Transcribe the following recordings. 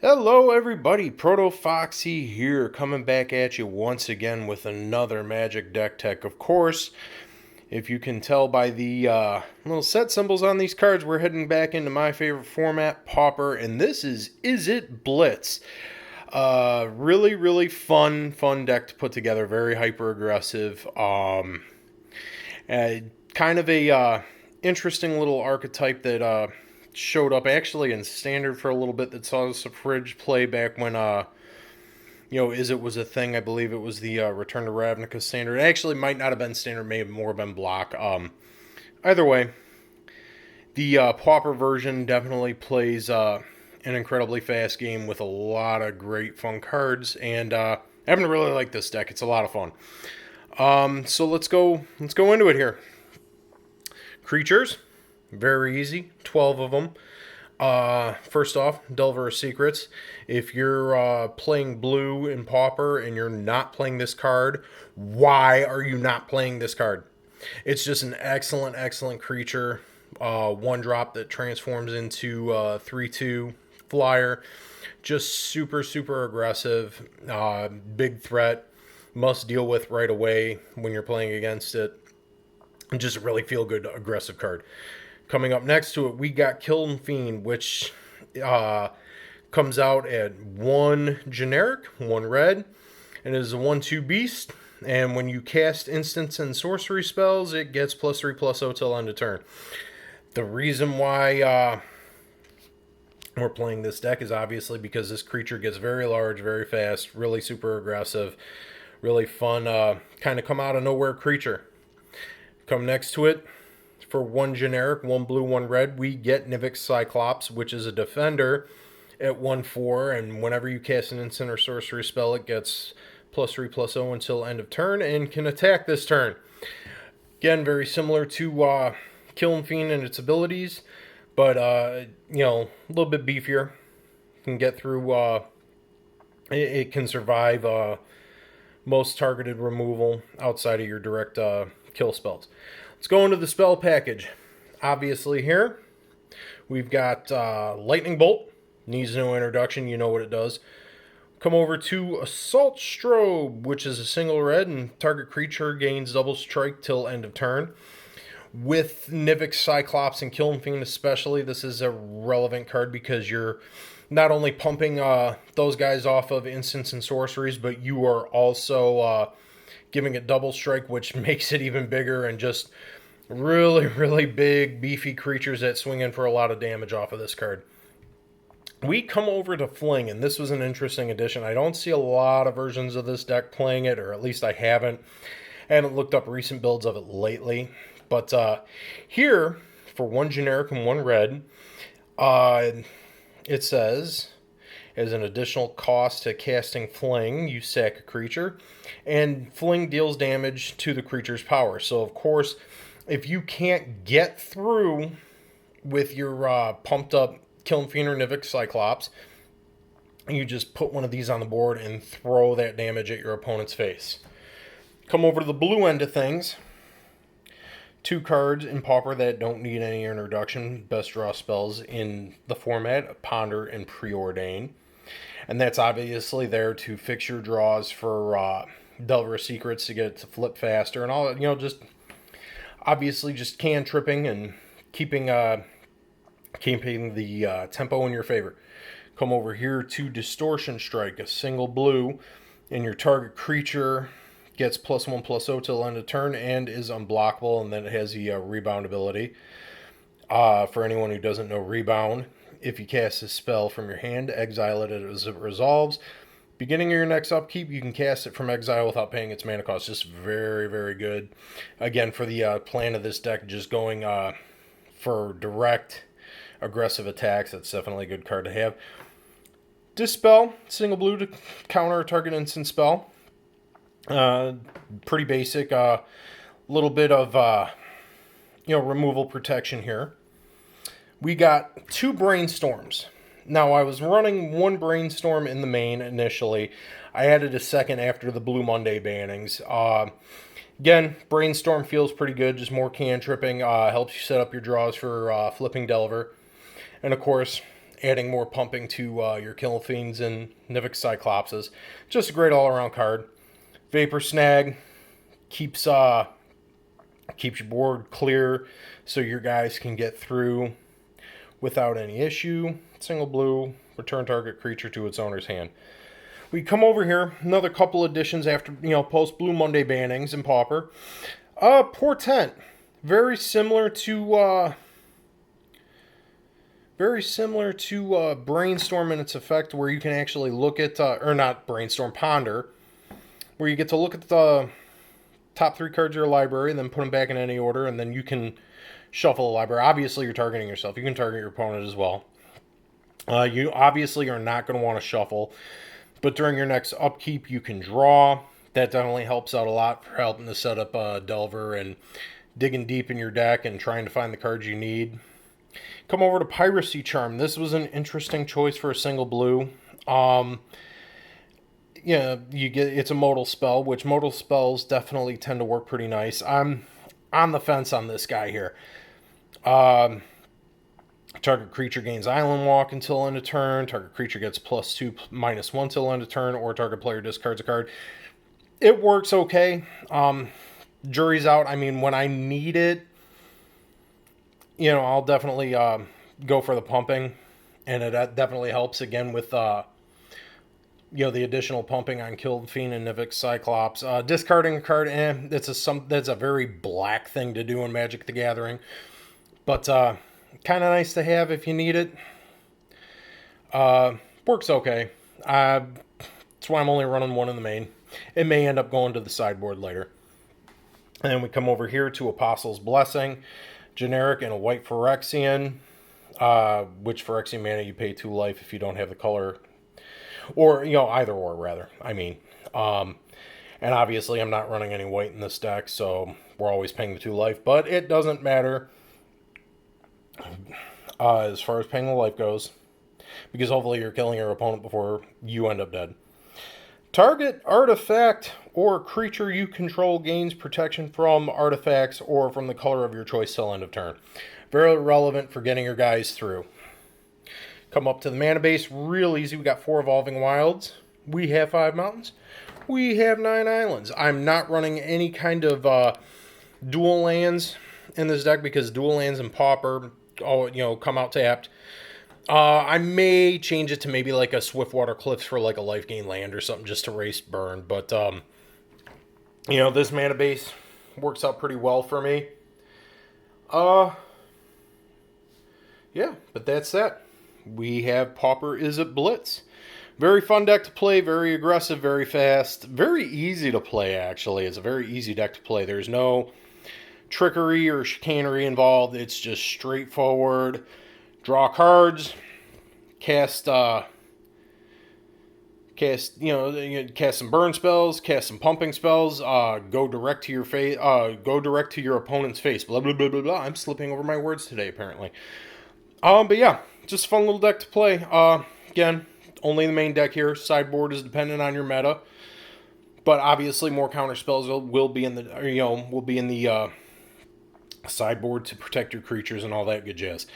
Hello everybody, ProtoFoxy here, coming back at you once again with another Magic Deck Tech. Of course, if you can tell by the little set symbols on these cards, we're heading back into my favorite format, Pauper, and this is Izzet Blitz. Really fun deck to put together, very hyper aggressive. Kind of a interesting little archetype that showed up actually in standard for a little bit, that saw some fridge play back when Izzet was a thing. I believe it was the Return to Ravnica standard. It actually might not have been standard, may have more been block. Either way, the Pauper version definitely plays an incredibly fast game with a lot of great fun cards, and I happen to really like this deck. It's a lot of fun. So let's go into it here. Creatures, very easy, 12 of them. First off, Delver of Secrets. If you're playing blue in Pauper and you're not playing this card, why are you not playing this card? It's just an excellent creature. One drop that transforms into 3/2 flyer. Just super aggressive. Big threat. Must deal with right away when you're playing against it. And just a really feel good aggressive card. Coming up next to it, we got Kiln Fiend, which comes out at 1 generic, 1 red, and is a 1/2 beast. And when you cast instants and sorcery spells, it gets +3/+0 till end of turn. The reason why we're playing this deck is obviously because this creature gets very large, very fast, really super aggressive, really fun, kind of come out of nowhere creature. Come next to it, for 1 generic, 1 blue, 1 red, we get Nivix Cyclops, which is a defender at 1/4, and whenever you cast an instant or sorcery spell, it gets +3/+0 until end of turn and can attack this turn. Again, very similar to Kiln Fiend and its abilities, but a little bit beefier. Can get through. It can survive most targeted removal outside of your direct kill spells. Let's go into the spell package. Obviously here, we've got Lightning Bolt. Needs no introduction, you know what it does. Come over to Assault Strobe, which is a single red, and target creature gains double strike till end of turn. With Nivix Cyclops and Kiln Fiend especially, this is a relevant card because you're not only pumping those guys off of instants and sorceries, but you are also giving it double strike, which makes it even bigger, and just really big, beefy creatures that swing in for a lot of damage off of this card. We come over to Fling, and this was an interesting addition. I don't see a lot of versions of this deck playing it, or at least I haven't. I haven't looked up recent builds of it lately. But here, for 1 generic and 1 red, it says, as an additional cost to casting Fling, you sack a creature, and Fling deals damage to the creature's power. So, of course, if you can't get through with your pumped up Kiln Fiend or Nivix Cyclops, you just put one of these on the board and throw that damage at your opponent's face. Come over to the blue end of things. 2 cards in Pauper that don't need any introduction. Best draw spells in the format, Ponder and Preordain. And that's obviously there to fix your draws for Delver of Secrets to get it to flip faster. And all, just obviously just cantripping and keeping the tempo in your favor. Come over here to Distortion Strike, a single blue, and your target creature gets +1/+0 till end of turn and is unblockable, and then it has the rebound ability. For anyone who doesn't know rebound, if you cast a spell from your hand, exile it as it resolves. Beginning of your next upkeep, you can cast it from exile without paying its mana cost. Just very good. Again, for the plan of this deck, just going for direct aggressive attacks, that's definitely a good card to have. Dispel, single blue to counter a target instant spell. Pretty basic. Little bit of removal protection here. We got 2 brainstorms. Now, I was running 1 brainstorm in the main initially. I added a second after the Blue Monday bannings. Again, brainstorm feels pretty good. Just more cantripping. Helps you set up your draws for flipping Delver. And of course, adding more pumping to your Kill Fiends and Nivix Cyclopses. Just a great all-around card. Vapor Snag keeps your board clear so your guys can get through without any issue. Single blue, return target creature to its owner's hand. We come over here, another couple additions after, post Blue Monday bannings in Pauper. Portent, very similar to Brainstorm in its effect, where you can actually look at, or not Brainstorm, Ponder, where you get to look at the top 3 cards of your library and then put them back in any order, and then you can shuffle the library. Obviously, you're targeting yourself. You can target your opponent as well. You obviously are not going to want to shuffle, but during your next upkeep, you can draw. That definitely helps out a lot for helping to set up Delver and digging deep in your deck and trying to find the cards you need. Come over to Piracy Charm. This was an interesting choice for a single blue. It's a modal spell, which modal spells definitely tend to work pretty nice. I'm on the fence on this guy here. Target creature gains Island Walk until end of turn. Target creature gets +2, -1 till end of turn, or target player discards a card. It works okay. Jury's out. I mean, when I need it, I'll definitely go for the pumping, and it definitely helps again with the additional pumping on Killed Fiend and Nivix Cyclops. Discarding a card, that's a very black thing to do in Magic the Gathering, but kind of nice to have if you need it. Works okay. That's why I'm only running one in the main. It may end up going to the sideboard later. And then we come over here to Apostle's Blessing, generic and a white Phyrexian, which Phyrexian mana you pay 2 life if you don't have the color, or either or rather. And obviously I'm not running any white in this deck, so we're always paying the 2 life, but it doesn't matter as far as paying the life goes, because hopefully you're killing your opponent before you end up dead. Target artifact or creature you control gains protection from artifacts or from the color of your choice till end of turn. Very relevant for getting your guys through. Come up to the mana base, real easy. We got 4 Evolving Wilds. We have 5 mountains. We have 9 islands. I'm not running any kind of dual lands in this deck because dual lands and Pauper come out tapped. I may change it to maybe like a Swiftwater Cliffs for like a life gain land or something just to race burn. But, this mana base works out pretty well for me. Yeah, but that's that. We have Pauper Izzet Blitz. Very fun deck to play, very aggressive, very fast, very easy to play, actually. It's a very easy deck to play. There's no trickery or chicanery involved. It's just straightforward. Draw cards, cast some burn spells, cast some pumping spells, go direct to your face, go direct to your opponent's face. Blah blah blah blah blah. I'm slipping over my words today, apparently. But yeah, just a fun little deck to play. Again, only the main deck here. Sideboard is dependent on your meta, but obviously more counter spells will be in the sideboard to protect your creatures and all that good jazz.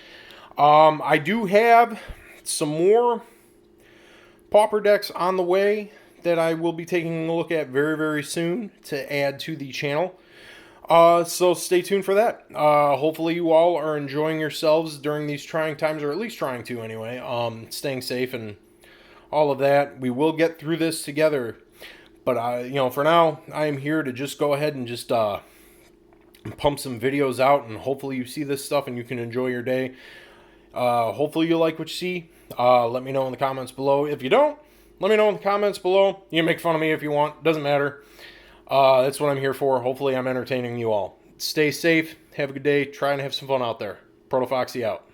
I do have some more Pauper decks on the way that I will be taking a look at very, very soon to add to the channel. So stay tuned for that. Hopefully you all are enjoying yourselves during these trying times, or at least trying to anyway. Staying safe and all of that. We will get through this together. But, for now, I am here to just go ahead and just pump some videos out, and hopefully you see this stuff and you can enjoy your day. Hopefully you like what you see. Let me know in the comments below. If you don't, let me know in the comments below. You can make fun of me if you want. Doesn't matter. That's what I'm here for. Hopefully I'm entertaining you all. Stay safe. Have a good day. Try and have some fun out there. ProtoFoxy out.